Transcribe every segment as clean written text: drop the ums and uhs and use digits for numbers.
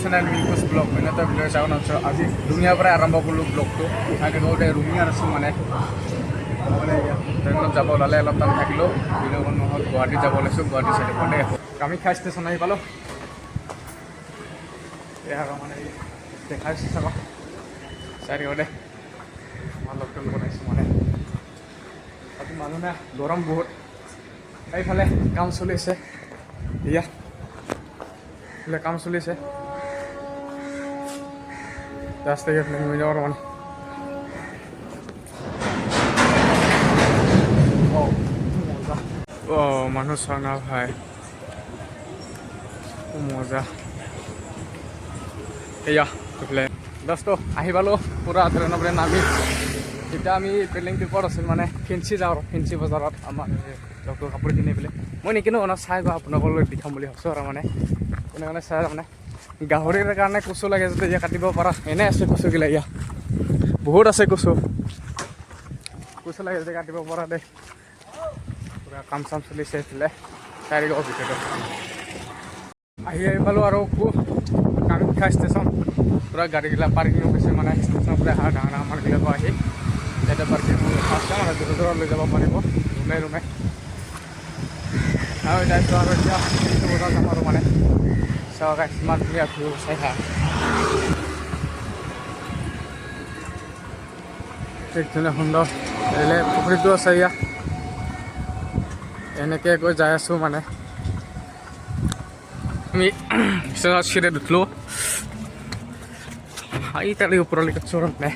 channel মিলকুছ blog অন্যতম video' চাব নামছো আজি দুনিয়াৰ পৰা আৰম্ভ কৰিলোঁ ব্লগটো তাকে কওঁতে ৰুমিয়াত আছোঁ মানে ট্ৰেইনত যাব ওলালে অলপ টাইম থাকিলোঁ ভিডিঅ'খন নহ'ল গুৱাহাটীত যাব ওলাইছোঁ গুৱাহাটী চাইডে পৰে কামাখ্যা ষ্টেচন আহি পালোঁ এয়া আৰু মানে দেখাইছোঁ চাব চাৰিওতে মই লকডাউন বনাইছোঁ মানে আজি মানুহ নাই গৰম বহুত এইফালে কাম চলিছে এয়া এইফালে কাম চলিছে রাস্তায় গেলে নেমে যাওয়ার মানে ও মানুষ না ভাই মজা এয়া এইফালে দোস্ত আহি পালোঁ পুৰা ট্ৰেইনৰ পৰা নামি এতিয়া আমি পেলিং ট্ৰিপত আছিল মানে ফেঞ্চি যাওঁ ফেঞ্চি বজাৰত আমাৰ ডক্টৰ কাপোৰ কিনি পেলাই মই নিকিনো মানে চাই বা আপোনালোকলৈ দেখাম বুলি ভাবিছোঁ আৰু মানে কোনে মানে চাই মানে গাহৰিৰ কাৰণে কচু লাগে যদি ইয়া কাটিব পাৰা এনে আছে কচুগিলা ইয়া বহুত আছে কচু লাগে যদি কাটিব পৰা দে পুৰা কাম চাম চলিছে এইফালে চাৰিগাঁৱৰ ভিতৰত আহি পালোঁ আৰু কামাখ্যা ষ্টেচন পুৰা গাড়ীগিলা পাৰ্কিং হৈছে মানে ষ্টেচনৰ পৰা ডাঙৰ ডাঙৰ মানুহবিলাকো আহি ইয়াতে পাৰ্কিং আছে মানে দূৰ দূৰত লৈ যাব পাৰিব ৰুমে ৰুমে আৰু তাৰপিছত আৰু এতিয়া বজাৰ যাম আৰু মানে চাওক কিমান ধুনীয়া ভিউ চাই হা ঠিক ধুনীয়া সুন্দৰ এলে পুখুৰীটো আছে ইয়াত এনেকৈ গৈ যাই আছোঁ মানে আমি চিৰিত উঠিলোঁ ইতালি ওপৰলৈকে চৰণ নাই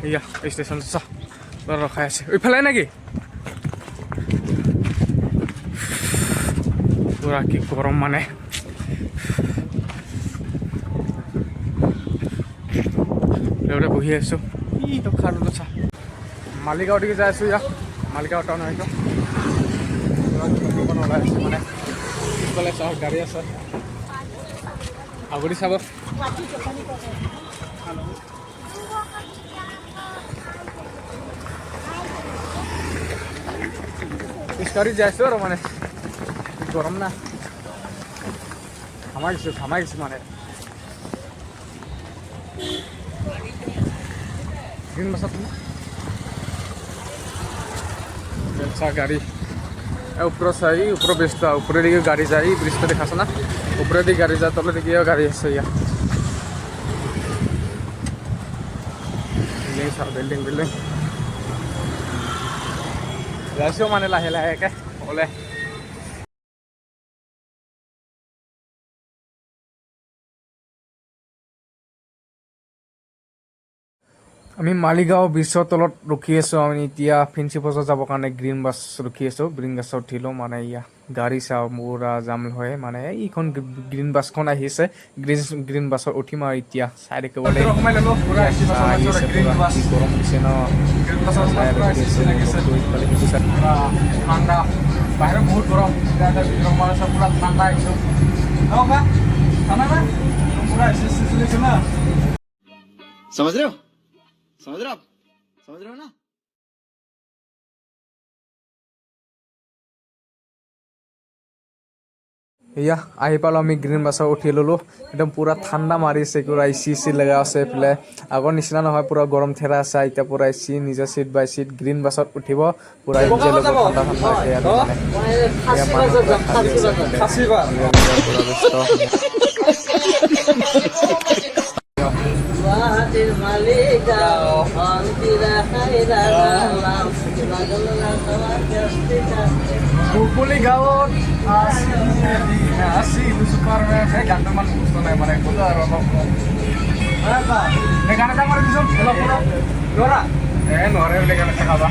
এয়া ষ্টেচন ৰখাই আছে এইফালে নেকি পুৰা কি গৰম মানে বহি আছোঁ ইটো খালোঁ চা মালিগাঁও দিকে যাই আছোঁ ইয়াত মালিগাঁও টাউন হয়তো ওলাই আছোঁ মানে পিছফালে চাওক গাড়ী আছে আগৰি চাব খোজকাঢ়ি যাই আছোঁ আৰু মানে গৰম না ঘামাই গৈছোঁ মানে গ্ৰীণ বাছত চা গাড়ি ऊपर से ऊपर ब्रिजटा ऊपर दिखे गाड़ी जाए ब्रिजटा देखा ना ऊपर दिखे गाड़ी जाए तले दिखे गाड़ी আছে या बिल्डिंग बिल्डिंग যাইছো মানে লাহে লাহেকে ওলে আমি মালিগাঁও ব্ৰিজৰ তলত ৰখি আছোঁ আমি এতিয়া ফেঞ্চি বজাৰ যাবৰ কাৰণে গ্ৰীণ বাছ ৰখি আছোঁ গ্ৰীণ বাছত উঠিলোঁ মানে ইয়া গাড়ী চাওঁ পুৰা জাম হয় মানে এইখন গ্ৰীণ বাছখন আহিছে গ্ৰীণ বাছত উঠিম আৰু এতিয়া চাই দেখিবলৈ গৰম দিছে ন ঠাণ্ডা বাহিৰত বহুত গৰম পুৰা ঠাণ্ডা আহিছোঁ समझ रहे हो समझ रहे हो आप समझ रहे हो ना এয়া আহি পালোঁ আমি গ্ৰীণ বাছত উঠি ল'লোঁ একদম পুৰা ঠাণ্ডা মাৰিছে পুৰা এচি লগা আছে এইফালে আগৰ নিচিনা নহয় পুৰা গৰম ঠেৰা আছে এতিয়া পুৰা এচি নিজৰ চিট বাই চিট গ্ৰীণ বাছত উঠিব পুৰা এনজয় ল'ব ঠাণ্ডা ঠাণ্ডাকৈ আৰু কুকুলি গাঁৱত আসি চুপাৰ সেই গানটো ইমান মুখস্থ নাই মানে ক'লো আৰু অলপ গান এটা মাৰি দিছোঁ অলপ নোৱাৰা নোৱাৰে বুলি গান এটা খাবা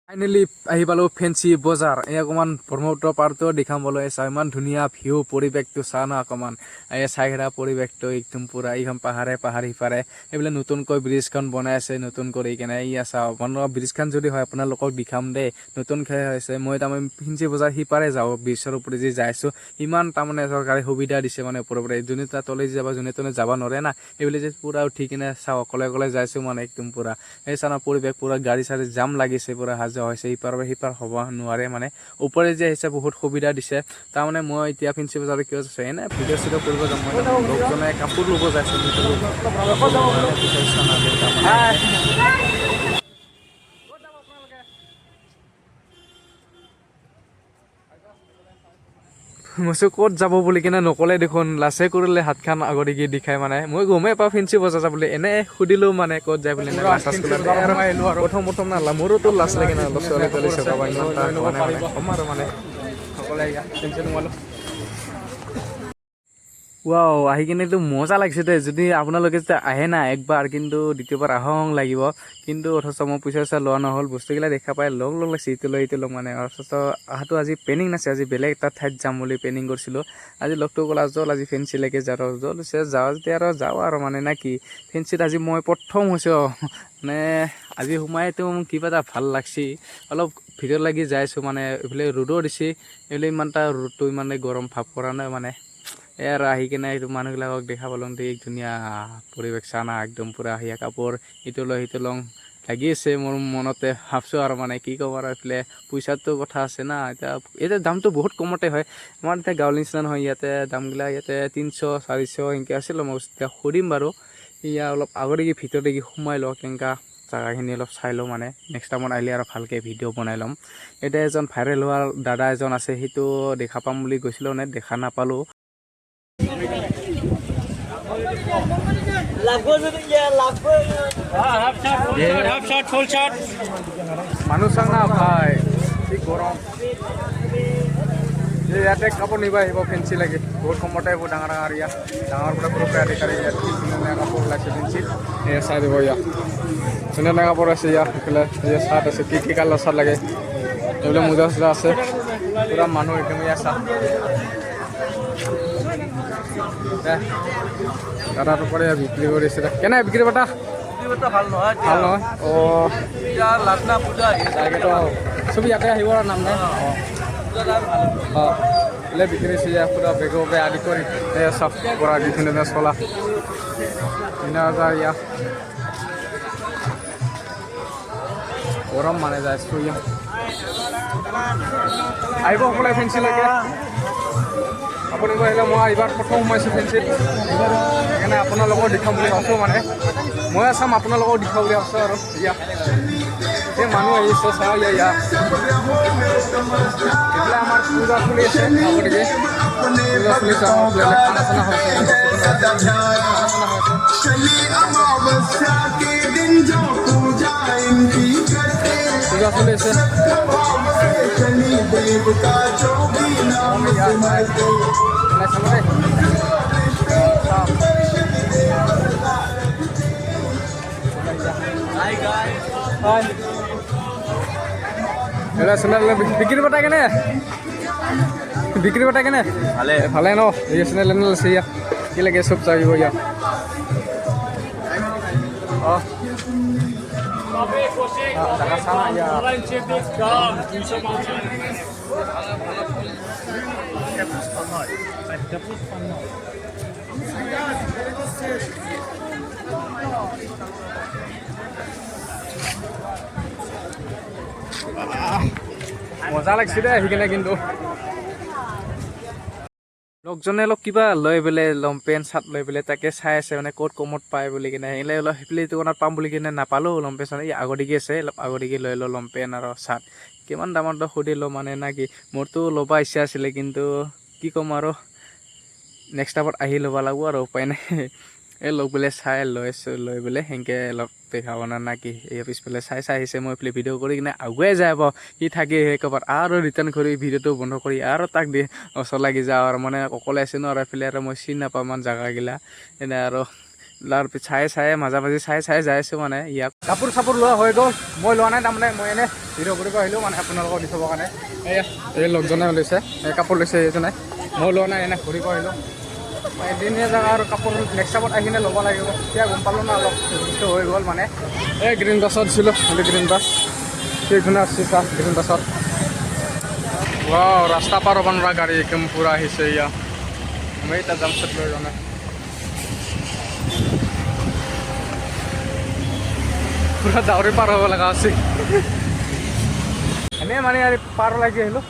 ফাইনেলি আহি পালোঁ ফেঞ্চি বজাৰ এই অকণমান ব্ৰহ্মপুত্ৰ পাৰটো দেখাবলৈ চাওঁ ইমান ধুনীয়া ভিউ পৰিৱেশটো চাওঁ ন অকণমান এই চাইঘেৰা পৰিৱেশটো একদম পূৰা এইখন পাহাৰ সিপাৰে এইফালে নতুনকৈ ব্ৰিজখন বনাই আছে নতুন কৰি কেনে চাওঁ বনোৱা ব্ৰিজখন যদি হয় আপোনালোকক দেখাম দেই নতুনকৈ হৈছে মই তাৰমানে ফেঞ্চি বজাৰ সিপাৰে যাওঁ ব্ৰিজৰ ওপৰত যে যাই আছোঁ ইমান তাৰমানে চৰকাৰে সুবিধা দিছে মানে ওপৰৰ পৰা যোনে তাৰ তলে যাব যোনে তোনে যাব নোৱাৰে না এইবুলি যে পূৰা উঠি কিনে চাওঁ অকলে যাইছোঁ মানে একদম পূৰা এই চানা পৰিৱেশ পূৰা গাড়ী চাড়ী জাম লাগিছে পূৰা যোৱা হৈছে ইপাৰ পৰা সিপাৰ হ'ব নোৱাৰে মানে ওপৰে যে আহিছে বহুত সুবিধা দিছে তাৰমানে মই এতিয়া ফেঞ্চি বজাৰত কিয় আছোঁ এনে ভিডিঅ' চিডিঅ' কৰিব যাম মই লগজনে কাপোৰ ল'ব যাইছোঁ মইছো ক'ত যাব বুলি কিনে নকলে দেখোন লাচে কৰিলে হাতখন আগতে দেখাই মানে মই গমেই পাওঁ ফেঞ্চি বজাৰ যাব বুলি এনে সুধিলোঁ মানে ক'ত যায় বুলি প্ৰথম নালা মোৰোতো লাজ লাগে না অলপ ছোৱালী তোৱালী চকাব ইমান আৰু মানে সকলোৱে টেনশ্যন নোমালোঁ ৱাও আহি কিনেতো মজা লাগিছে দেই যদি আপোনালোকে যেতিয়া আহে না একবাৰ কিন্তু দ্বিতীয়বাৰ আহং লাগিব কিন্তু অথচ মই পইচা লোৱা নহ'ল বস্তুবিলাক দেখা পাই লগ লাগিছে ইটো লগ মানে অথচ অহাটো আজি প্লেনিং নাছে আজি বেলেগ এটা ঠাইত যাম বুলি প্লেনিং কৰিছিলোঁ আজি লগটো ক'লা জল আজি ফেঞ্চিলৈকে যাওঁ জল হৈছে যাওঁ যেতিয়া আৰু যাওঁ আৰু মানে না কি ফেঞ্চিত আজি মই প্ৰথম হৈছোঁ মানে আজি সোমাইতো কিবা এটা ভাল লাগছি অলপ ভিতৰত লাগি যাইছোঁ মানে এইফালে ৰ'দো দিছে এইফালে ইমান এটা ৰ'দটো ইমান গৰম ভাৱ কৰা নাই মানে আৰু আহি কিনে এইটো মানুহবিলাকক দেখা পালোঁ এক ধুনীয়া পৰিৱেশ চানা একদম পূৰা সেয়া কাপোৰ ইটো লওঁ সিটো লওঁ লাগি আছে মোৰ মনতে ভাবছোঁ আৰু মানে কি ক'ম আৰু এইফালে পইচাটো কথা আছে না এতিয়া দামটো বহুত কমতে হয় আমাৰ এতিয়া গাঁৱৰ নিচিনা নহয় ইয়াতে দামবিলাক ইয়াতে 300 400 এনেকৈ আছিল মই এতিয়া সুধিম বাৰু ইয়া অলপ আগতে ভিতৰতে সোমাই লওঁ কেনেকা জেগাখিনি অলপ চাই লওঁ মানে নেক্সট টাইমত আহিলে আৰু ভালকৈ ভিডিঅ' বনাই ল'ম এতিয়া এজন ভাইৰেল হোৱা দাদা এজন আছে সেইটো দেখা পাম বুলি গৈছিলোঁ নে দেখা নাপালোঁ মানুহ চাং না ভাই কি গৰম ইয়াতে কাপোৰ নিব আহিব ফেঞ্চি লাগে বহুত কমতে আহিব ডাঙৰ ইয়াত ডাঙৰ পৰা সৰু আধিকাৰী ইয়াত কি ধুনীয়া কাপোৰ ওলাইছে ফেঞ্চিত চাই দিব ইয়াত ধুনীয়া কাপোৰ আছে ইয়াত সেইফালে চাৰ্ট আছে কি কালাৰ চাৰ্ট লাগে এইবিলাক মোজা চোজা আছে পূৰা মানুহ একদম ইয়াত চাহ দাদাটো কৰে বিক্ৰী কৰিছে কেনে বিক্ৰী বাটা ভাল নহয় অঁ তাকেতো চব ইয়াতে আহিব আৰু নাম নাই অঁ বোলে বিক্ৰী হৈছে পূৰা বেগৰ আদি কৰি চব পৰা দি ধুনীয়া চলা 3000 ইয়াত গৰম মানে যায় আহিব সকলোৱে ফেঞ্চিলৈকে আপুনি আহিলে মই এইবাৰ প্ৰথম সোমাইছোঁ ফেঞ্চিত সেইকাৰণে আপোনালোকক দেখাম বুলি ভাবিছোঁ মানে মই চাম আপোনালোকক দেখাম বুলি ভাবিছোঁ আৰু ইয়া এই মানুহ আহিছে চাওঁ ইয়া এইফালে আমাৰ পূজা চলি আছে আগতে পূজা চলি চাওঁ খানা চানা পূজা চলি আছে বিক্ৰী বটা কেনে ভালে ন এই চেনেল আছে ইয়াত কি লাগে চব চাবিব ইয়াত অঁ মজা লাগিছে দেই আহি কিনে কিন্তু লগজনে অলপ কিবা লৈ পেলাই লং পেণ্ট চাৰ্ট লৈ পেলাই তাকে চাই আছে মানে ক'ত কমত পায় বুলি কিনে আহিলে অলপ সেইফালে দোকানত পাম বুলি কিনে নাপালোঁ লং পেণ্ট চাৰ্ট এই আগতেকি আছে অলপ আগতেকি লৈ লওঁ লং পেণ্ট আৰু চাৰ্ট কিমান দামতো সুধিলোঁ মানে না কি মোৰতো ল'ব ইচ্ছা আছিলে কিন্তু কি ক'ম আৰু নেক্সট টাইমত আহি ল'ব লাগিব আৰু উপায় নাই এই লগ পেলাই চাই লৈ পেলাই সেনেকৈ অলপ দেখাব না কি এই পিছফালে চাই আহিছে মই এইফালে ভিডিঅ' কৰি কিনে আগুৱাই যায় পাওঁ সি থাকি সেই ক'ৰবাত আৰু ৰিটাৰ্ণ কৰি ভিডিঅ'টো বন্ধ কৰি আৰু তাক দি ওচৰ লাগি যাওঁ আৰু মানে অকলে আছে ন আৰু এইফালে আৰু মই চিনি নাপাওঁ ইমান জেগাগিলা এনে আৰু তাৰ চাই মাজে মাজে চাই যাই আছোঁ মানে ইয়াক কাপোৰ চাপোৰ লোৱা হৈ গ'ল মই লোৱা নাই তাৰমানে মই এনেই ভিডিঅ' কৰিব আহিলোঁ মানে আপোনালোকক দি থবৰ কাৰণে এই লগজনে লৈছে এই কাপোৰ লৈছে এইজনে মই লোৱা নাই এনেই ঘূৰিব আহিলোঁ এদিনীয়া জেগা আৰু কাপোৰ নেক্সট টাইমত আহি কিনে ল'ব লাগিব এতিয়া গম পালোঁ না অলপ বস্তু হৈ গ'ল মানে এই গ্ৰীণ বাছত দিছিলোঁ গ্ৰীণ বাছ সেইখনে আছে চা গ্ৰীণ বাছত ৰাস্তা পাৰ হ'ব নোৱাৰা গাড়ী একদম পূৰা আহিছে ইয়া আমি এতিয়া যাম চট লৈ যোৱা নাই পূৰা ডাউৰি পাৰ হ'ব লগা আছে এনেই মানে আৰু পাৰ লাগি আহিলোঁ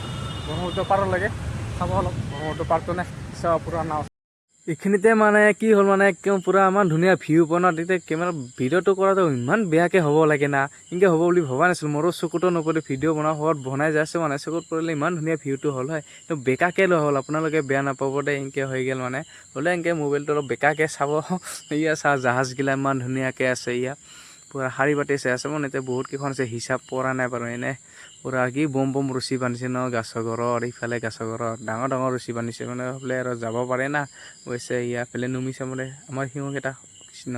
ব্ৰহ্মপুত্ৰ পাৰ লাগে চাব অলপ ব্ৰহ্মপুত্ৰ পাৰটো নাই চাব পূৰা নাও এইখিনিতে মানে কি হ'ল মানে একদম পূৰা ইমান ধুনীয়া ভিউ পোৱা ন তেতিয়া কেমেৰা ভিডিঅ'টো কৰাটো ইমান বেয়াকৈ হ'ব লাগে না এনেকৈ হ'ব বুলি ভবা নাছিলোঁ মোৰো চকুতো নপৰিলে ভিডিঅ' বনোৱা হোৱাত বনাই যাইছোঁ মানে চকুত পৰিলে ইমান ধুনীয়া ভিউটো হ'ল হয় কিন্তু বেকাকৈ লোৱা হ'ল আপোনালোকে বেয়া নাপাব দে এনেকৈ হৈ গ'ল মানে হ'লে এনেকৈ মোবাইলটো অলপ বেকাকৈ চাব ইয়া চা জাহাজগিলা ইমান ধুনীয়াকৈ আছে ইয়া পূৰা শাৰী পাতি চাই আছে মানে এতিয়া বহুত কেইখন আছে হিচাপ পৰা নাই বাৰু এনেই পূৰা কি বম ৰছী বান্ধিছে ন গাছৰ ঘৰত ইফালে গাছৰ ঘৰত ডাঙৰ ৰছী বান্ধিছে মানে বোলে আৰু যাব পাৰে না গৈছে ইয়াৰফালে নুমিছে মানে আমাৰ শিঙকেইটা কৃষ্ণ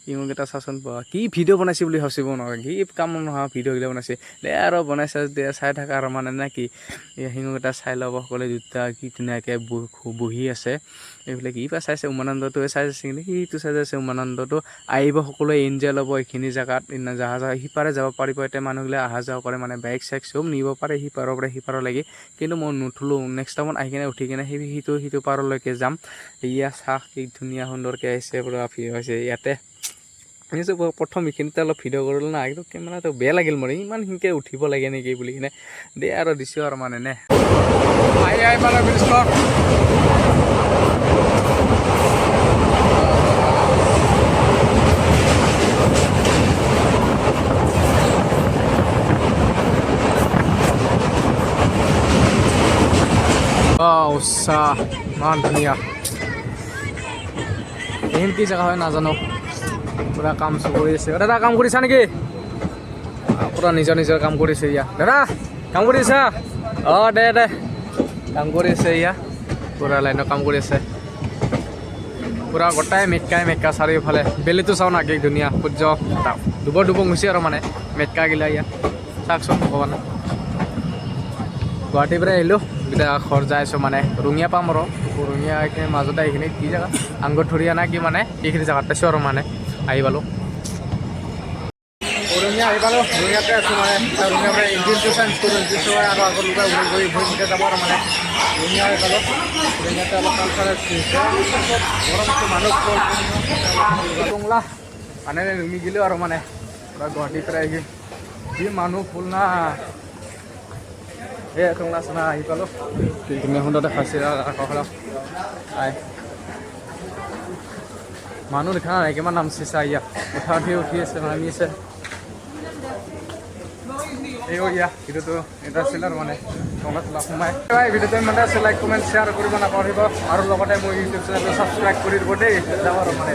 শিঙকেইটা চাচোন কি ভিডিঅ' বনাইছে বুলি ভাবিব নহয় কি কাম নহয় ভিডিঅ'গিলা বনাইছে দে আৰু বনাইছে দে চাই থাকা আৰু মানে নে কি এই শিঙকেইটা চাই ল'ব সকলোৱে দুটা কি ধুনীয়াকৈ বহি আছে এইফালে কি বা চাইছে উমানন্দটোৱে চাই আছে কিন্তু সিটো চাই আছে উমানন্দটো আহিব সকলোৱে এনজয় ল'ব এইখিনি জেগাত জাহাজ সিপাৰে যাব পাৰিব এতিয়া মানুহবিলাক অহা যোৱা কৰে মানে বাইক চাইক চব নিব পাৰে সিপাৰৰ পৰা সিপাৰলৈকে কিন্তু মই নুঠলোঁ নেক্সট টাইমত আহি কিনে উঠি কিনে সিটো পাৰলৈকে যাম ইয়া চাহ কি ধুনীয়া সুন্দৰকৈ আহিছে পূৰা ভিউ হৈছে ইয়াতে শুনিছোঁ প্ৰথম এইখিনিতে অলপ ভিডিঅ' কৰিলোঁ না কিন্তু কেমেৰাটো বেয়া লাগিল মোৰ ইমান সিনকৈ উঠিব লাগে নেকি বুলি কিনে দে আৰু দিছোঁ আৰু মানে নে আহি মানে ব্ৰিজখন চাহ ইমান ধুনীয়া এইখিনি কি জেগা হয় নাজানো পূৰা কাম কৰি আছে দাদা কাম কৰিছা নেকি পূৰা নিজৰ কাম কৰিছে ইয়া দাদা কাম কৰি আছা দে কাম কৰি আছে ইয়া পূৰা লাইনৰ কাম কৰি আছে পূৰা গোটাই মেটকা চাৰিওফালে বেলিটো চাওঁ না কি ধুনীয়া সূৰ্য দুবৰ হৈছে আৰু মানে মেটকাগিলা ইয়া চাওকচোন ভগৱান গুৱাহাটীৰ পৰা আহিলোঁ এতিয়া ঘৰ যাই আছোঁ মানে ৰঙিয়া পাম আৰু ৰঙিয়া এইখিনি মাজতে এইখিনি কি জেগা আংগঠৰীয়া না কি মানে এইখিনি জেগাত পাইছোঁ আৰু মানে আহি পালোঁ ৰঙিয়া আহি পালোঁ ৰঙিয়াতে আছোঁ মানে ৰঙিয়াৰ পৰা ইঞ্জিনটো চেঞ্জ কৰোঁ ইঞ্জিনটো আৰু আগত লুকাই ঘূৰি ঘূৰি যাব আৰু মানে ৰঙিয়া আহি পালোঁ ৰঙিয়াতে অলপ কালচাৰেল গৰমটো মানুহ টংলা মানে নুমি গ'লোঁ আৰু মানে গুৱাহাটীৰ পৰা আহি যি মানুহ ফুল না টংলা চনা আহি পালোঁ ধুনীয়া সুন্দৰ দেখাইছে মানুহ দেখা নাই কিমান নামছে চা ইয়াত উঠি আছে নামি আছে ইয়া ভিডিঅ'টো এটা আছিল আৰু মানে টংলা চলা সোমাই ভিডিঅ'টো ইমানতে আছে লাইক কমেণ্ট শ্বেয়াৰ কৰিব নাপাহৰিব আৰু লগতে মোৰ ইউটিউব চেনেলটো ছাবস্ক্ৰাইব কৰি দিব দেই যাব আৰু মানে